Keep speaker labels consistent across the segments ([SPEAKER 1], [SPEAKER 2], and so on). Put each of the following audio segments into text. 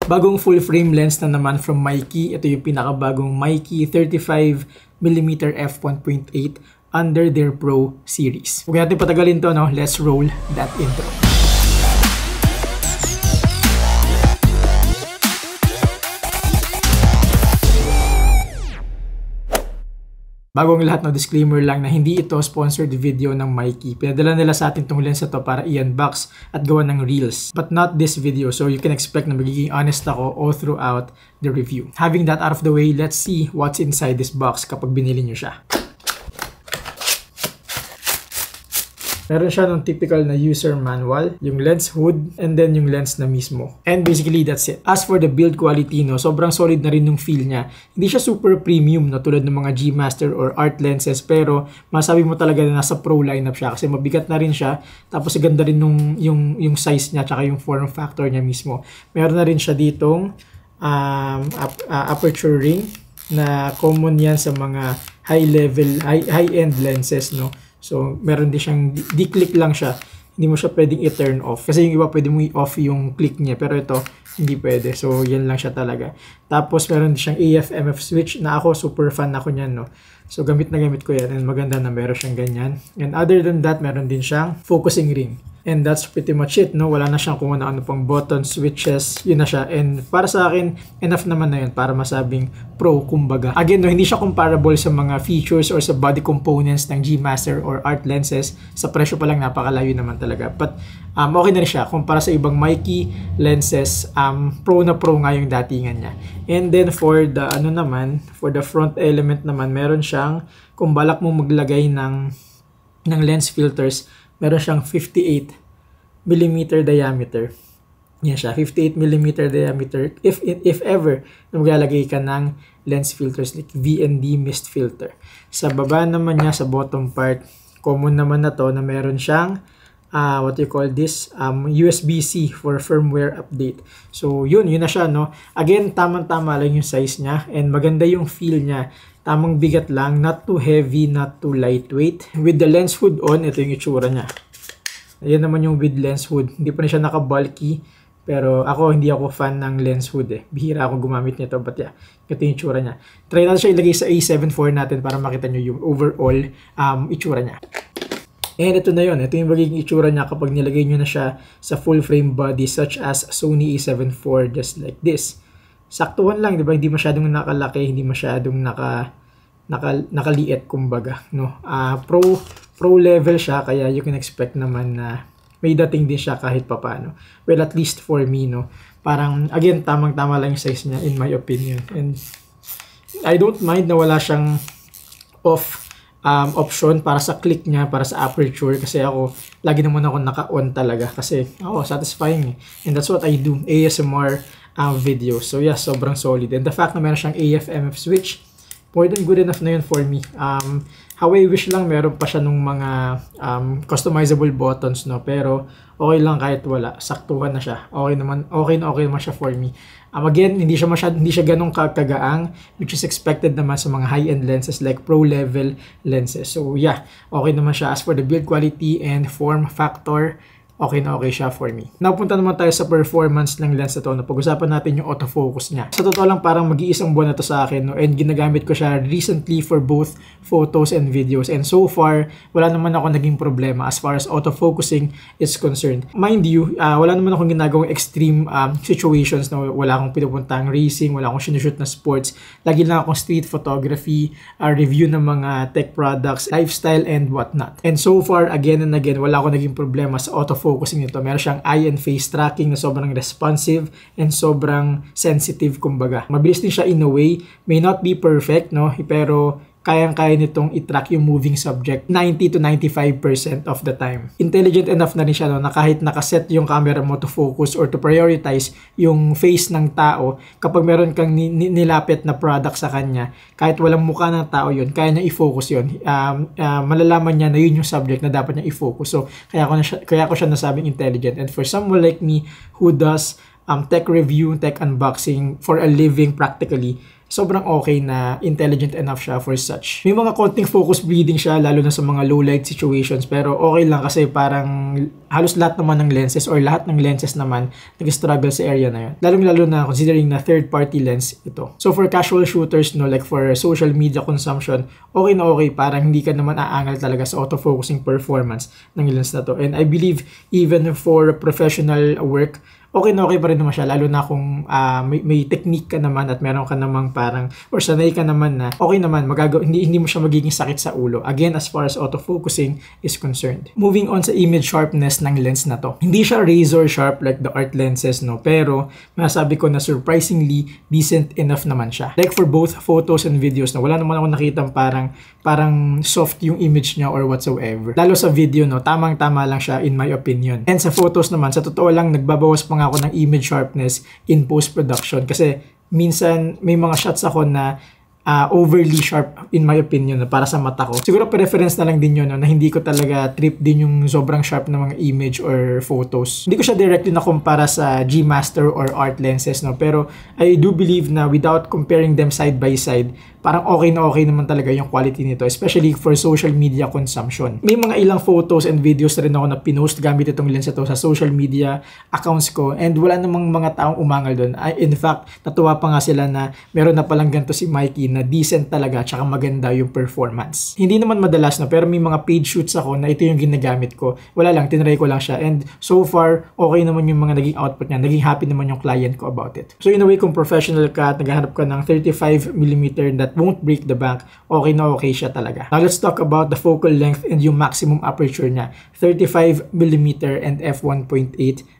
[SPEAKER 1] Bagong full frame lens na naman from Meike. Ito yung pinakabagong Meike 35mm f1.8 under their Pro series. Huwag natin patagalin to, no? Let's roll that intro. Bagong lahat, no, disclaimer lang na hindi ito sponsored video ng Meike. Pinadala nila sa atin tong lens na to para i-unbox at gawa ng reels. But not this video, so you can expect na magiging honest ako all throughout the review. Having that out of the way, let's see what's inside this box kapag binili nyo siya. Meron siya ng typical na user manual, yung lens hood, and then yung lens na mismo. And basically, that's it. As for the build quality, no, sobrang solid na rin yung feel niya. Hindi siya super premium, no, tulad ng mga G Master or Art lenses, pero masabi mo talaga na nasa Pro lineup siya kasi mabigat na rin siya. Tapos ganda rin yung size niya, tsaka yung form factor niya mismo. Meron na rin siya ditong aperture ring na common yan sa mga high-end lenses, no. So, meron din siyang, di-click lang siya. Hindi mo siya pwedeng i-turn off. Kasi yung iba pwede mo i-off yung click niya. Pero ito, hindi pwede. So, yan lang siya talaga. Tapos, meron din siyang AF/MF switch na ako, super fan ako niyan, no. So, gamit na gamit ko yan. And maganda na meron siyang ganyan. And other than that, meron din siyang focusing ring. And that's pretty much it, no? Wala na siyang kung ano pang button, switches, yun na siya. And para sa akin, enough naman na yun para masabing pro, kumbaga. Again, no, hindi siya comparable sa mga features or sa body components ng G Master or Art lenses. Sa presyo pa lang, napakalayo naman talaga. But okay na rin siya kumpara sa ibang Meike lenses. Pro na pro nga yung datingan niya. And then for the for the front element naman, meron siyang, kung balak mo maglagay ng lens filters, meron siyang 58mm diameter. Yan siya, 58mm diameter. If ever na maglalagay ka ng lens filters like VND mist filter. Sa baba naman niya, sa bottom part, common naman na to na meron siyang what you call this, USB-C for firmware update. So yun na siya, no. Again, tamang-tama lang yung size niya and maganda yung feel niya. Tamang bigat lang, not too heavy, not too lightweight. With the lens hood on, ito yung itsura niya. Ayan naman yung with lens hood. Hindi pa rin siya naka-bulky, pero hindi ako fan ng lens hood eh. Bihira ako gumamit nito, but yeah, ito yung itsura niya. Try natin siya ilagay sa A7 IV natin para makita nyo yung overall itsura niya. And ito na yun. Ito yung magiging itsura niya kapag nilagay nyo na siya sa full frame body such as Sony A7 IV, just like this. Saktuhan lang, di ba? Hindi masyadong nakalaki, hindi masyadong nakaliit, kumbaga, no? Pro level siya, kaya you can expect naman na may dating din siya kahit papaano. Well, at least for me, no? Parang, again, tamang-tama lang yung size niya, in my opinion. And I don't mind na wala siyang off option para sa click niya, para sa aperture, kasi ako, lagi naman ako naka-on talaga, kasi, satisfying eh. And that's what I do, ASMR video. So yeah, sobrang solid. And the fact na meron siyang AF/MF switch, more than good enough na yun for me. How I wish lang meron pa siya nung mga customizable buttons, no, pero okay lang kahit wala, saktuhan na siya. Okay naman siya for me. Again, hindi siya ganong kagaang, which is expected naman sa mga high-end lenses like pro level lenses. So yeah, okay naman siya. As for the build quality and form factor, okay na okay siya for me. Napunta naman tayo sa performance ng lens na to. Napag-usapan natin yung autofocus niya. Sa totoo lang, parang mag-iisang buwan na to sa akin, no? And ginagamit ko siya recently for both photos and videos. And so far, wala naman ako naging problema as far as autofocusing is concerned. Mind you, wala naman akong ginagawang extreme situations na wala akong pinupuntang racing, wala akong sinushoot na sports. Lagi lang akong street photography, review ng mga tech products, lifestyle, and whatnot. And so far, again and again, wala akong naging problema sa autofocusing nito. Meron siyang eye and face tracking na sobrang responsive and sobrang sensitive, kumbaga. Mabilis din siya in a way. May not be perfect, no? Pero kayang-kaya nitong i-track yung moving subject 90 to 95% of the time. Intelligent enough na rin siya, no, na kahit nakaset yung camera mo to focus or to prioritize yung face ng tao, kapag meron kang nilapit na product sa kanya, kahit walang mukha ng tao yun, kaya niya i-focus yun. Malalaman niya na yun yung subject na dapat niya i-focus. So, kaya ko siya nasabing intelligent. And for someone like me who does tech review, tech unboxing for a living practically, sobrang okay na intelligent enough siya for such. May mga konting focus bleeding siya lalo na sa mga low light situations, pero okay lang kasi parang halos lahat naman ng lenses or lahat ng lenses naman nag-struggle sa area na yun. Lalo na considering na third party lens ito. So for casual shooters, no, like for social media consumption, okay na okay, parang hindi ka naman aangal talaga sa autofocusing performance ng lens na to. And I believe even for professional work, okay na okay pa rin naman siya, lalo na kung may technique ka naman at meron ka namang parang, or sanay ka naman na, okay naman, hindi mo siya magiging sakit sa ulo. Again, as far as autofocusing is concerned. Moving on sa image sharpness ng lens na to. Hindi siya razor sharp like the art lenses, no, pero masabi ko na surprisingly decent enough naman siya. Like for both photos and videos, no, wala naman ako nakitang parang soft yung image niya or whatsoever. Lalo sa video, no, tamang-tama lang siya in my opinion. And sa photos naman, sa totoo lang, nagbabawas pa nga ako ng image sharpness in post-production kasi minsan may mga shots ako na overly sharp in my opinion para sa mata ko. Siguro preference na lang din yun, no, na hindi ko talaga trip din yung sobrang sharp na mga image or photos. Hindi ko siya directly na kumpara sa G Master or art lenses, no, pero I do believe na without comparing them side by side, parang okay na okay naman talaga yung quality nito, especially for social media consumption. May mga ilang photos and videos rin ako na pinost gamit itong lens ito sa social media accounts ko and wala namang mga taong umangal doon. In fact, natuwa pa nga sila na meron na palang ganito si Mikey na decent talaga tsaka maganda yung performance. Hindi naman madalas na, pero may mga paid shoots ako na ito yung ginagamit ko. Wala lang, tinry ko lang siya and so far, okay naman yung mga naging output niya. Naging happy naman yung client ko about it. So in a way, kung professional ka at naghahanap ka ng 35mm that won't break the bank, okay na okay siya talaga. Now let's talk about the focal length and yung maximum aperture niya. 35mm and f1.8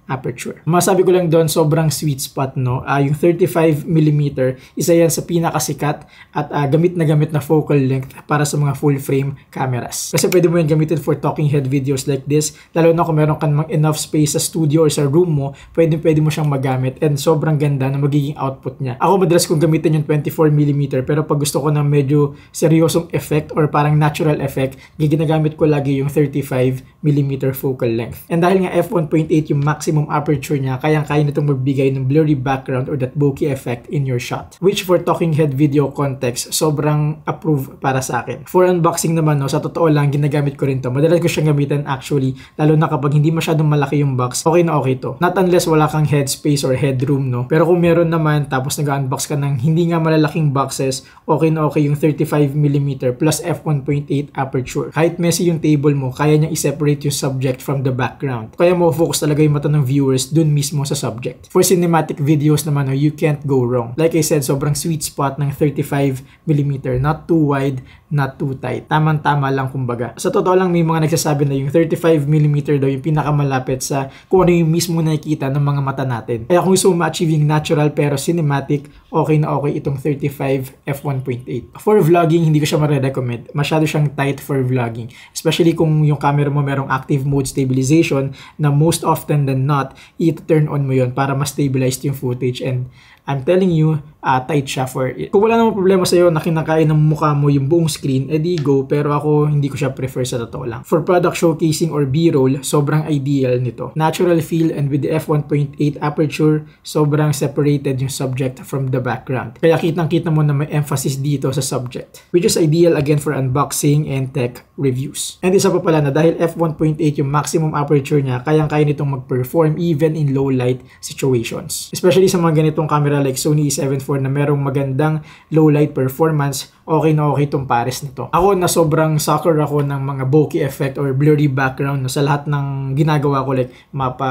[SPEAKER 1] aperture. Masabi ko lang doon, sobrang sweet spot, no? Yung 35mm, isa yan sa pinakasikat at gamit na focal length para sa mga full frame cameras. Kasi pwede mo yan gamitin for talking head videos like this, lalo na kung meron kang enough space sa studio or sa room mo, pwede mo siyang magamit and sobrang ganda na magiging output niya. Ako madalas kong gamitin yung 24mm, pero pag gusto ko ng medyo seryosong effect or parang natural effect, ginagamit ko lagi yung 35mm focal length. And dahil nga f1.8 yung maximum aperture niya, kayang-kaya nitong magbigay ng blurry background or that bokeh effect in your shot. Which for talking head video context, sobrang approve para sa akin. For unboxing naman, no, sa totoo lang, ginagamit ko rin to. Madalas ko siyang gamitin actually, lalo na kapag hindi masyadong malaki yung box, okay na okay to. Not unless wala kang headspace or headroom, no. Pero kung meron naman, tapos nag-unbox ka ng hindi nga malalaking boxes, okay na okay yung 35mm plus f1.8 aperture. Kahit messy yung table mo, kaya niyang i-separate yung subject from the background. Kaya mo focus talaga yung mata ng viewers dun mismo sa subject. For cinematic videos naman, no, you can't go wrong. Like I said, sobrang sweet spot ng 35mm. Not too wide, not too tight. Tamang-tama lang kumbaga. Sa totoo lang, may mga nagsasabi na yung 35mm daw yung pinakamalapit sa kung ano yung mismo nakikita ng mga mata natin. Kaya kung gusto mo ma-achieve yung natural pero cinematic, okay na okay itong 35 f1.8. For vlogging, hindi ko siya ma-recommend. Masyado siyang tight for vlogging. Especially kung yung camera mo merong active mode stabilization na most often than not, i-turn on mo yun para mas stabilize yung footage and I'm telling you, tight siya for it. Kung wala namang problema sa'yo na kinakain ng mukha mo yung buong screen, edi go, pero ako hindi ko siya prefer sa totoo lang. For product showcasing or B-roll, sobrang ideal nito. Natural feel and with the f1.8 aperture, sobrang separated yung subject from the background. Kaya kitang-kita mo na may emphasis dito sa subject. Which is ideal again for unboxing and tech reviews. And isa pa pala na dahil f1.8 yung maximum aperture niya, kayang-kaya nitong mag-perform even in low light situations. Especially sa mga ganitong camera like Sony A7 IV na merong magandang low light performance, okay na okay itong pares nito. Ako na sobrang sucker ako ng mga bokeh effect or blurry background, no, sa lahat ng ginagawa ko like mapa,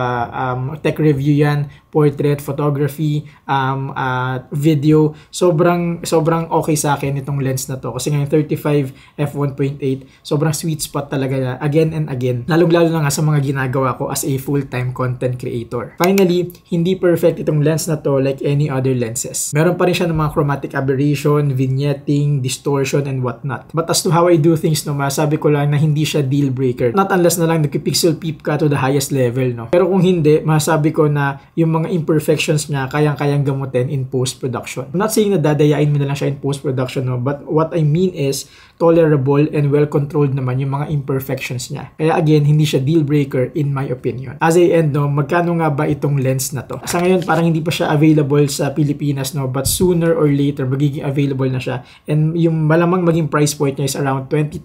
[SPEAKER 1] tech review yan, portrait, photography, video. Sobrang okay sa akin itong lens na to kasi ngayon 35 f1.8, sobrang sweet spot talaga na again and again. Lalong-lalo na nga sa mga ginagawa ko as a full-time content creator. Finally, hindi perfect itong lens na to like any other lenses. Meron pa rin siya ng mga chromatic aberration, vignetting, distortion, and whatnot. But as to how I do things, no, masabi ko lang na hindi siya deal breaker. Not unless na lang nagpixel peep ka to the highest level, no. Pero kung hindi, masabi ko na yung mga imperfections niya kayang-kayang gamutin in post-production. I'm not saying na dadayain mo na lang siya in post-production, no, but what I mean is tolerable and well-controlled naman yung mga imperfections niya. Kaya again, hindi siya deal breaker in my opinion. As I end, no, magkano nga ba itong lens na to? Sa ngayon, parang hindi pa siya available sa Pilipinas, no, but sooner or later, magiging available na siya. And yung malamang maging price point niya is around 20,000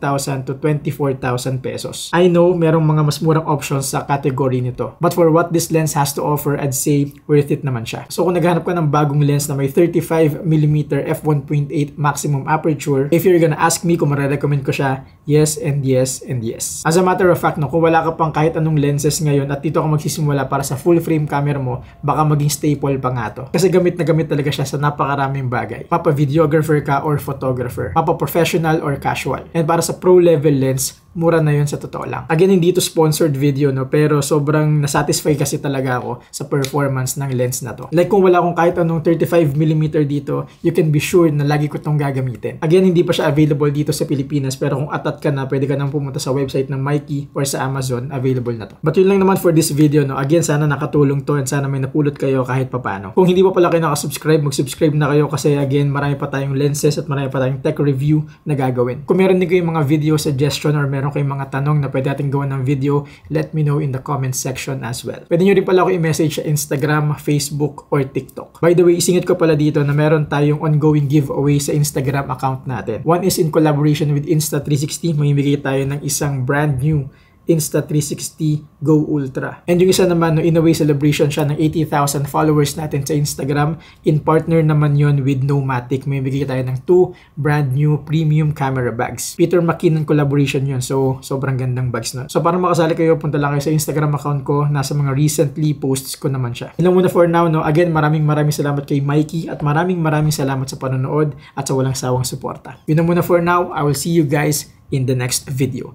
[SPEAKER 1] to 24,000 pesos. I know, merong mga mas murang options sa category nito. But for what this lens has to offer, I'd say worth it naman siya. So kung naghahanap ka ng bagong lens na may 35mm f1.8 maximum aperture, if you're gonna ask me kung marirecommend ko siya, yes and yes and yes. As a matter of fact, no, kung wala ka pang kahit anong lenses ngayon at dito ka magsisimula para sa full frame camera mo, baka maging staple pa nga to. Kasi gamit na gamit talaga siya sa napakaraming bagay. Mapa-videographer ka or photographer. Mapa-professional or casual. And para sa pro level lens, mura na yun sa totoo lang. Again, hindi ito sponsored video, no, pero sobrang nasatisfy kasi talaga ako sa performance ng lens na to. Like kung wala akong kahit anong 35mm dito, you can be sure na lagi ko itong gagamitin. Again, hindi pa siya available dito sa Pilipinas, pero kung atat ka na, pwede ka nang pumunta sa website ng Mikey or sa Amazon, available na to. But yun lang naman for this video, no. Again, sana nakatulong to and sana may napulot kayo kahit papano. Kung hindi pa pala kayo nakasubscribe, mag-subscribe na kayo kasi again, marami pa tayong lenses at marami pa tayong tech review na gagawin. Kung meron din kayong mga video suggestion or meron kayong mga tanong na pwede natin gawan ng video, let me know in the comment section as well. Pwede nyo rin pala ako i-message sa Instagram, Facebook, or TikTok. By the way, isingit ko pala dito na meron tayong ongoing giveaway sa Instagram account natin. One is in collaboration with Insta360. Mamimigay tayo ng isang brand new Insta360 Go Ultra. And yung isa naman, no, in a way celebration siya ng 80,000 followers natin sa Instagram. In partner naman yon with Nomatic. May bigay tayo ng 2 brand new premium camera bags. Peter McKinnon collaboration yon. So, sobrang gandang bags na. So, para makasali kayo, punta lang kayo sa Instagram account ko. Nasa mga recently posts ko naman siya. Yun lang muna for now, no. Again, maraming salamat kay Mikey at maraming salamat sa panonood at sa walang sawang suporta. Yun lang muna for now. I will see you guys in the next video.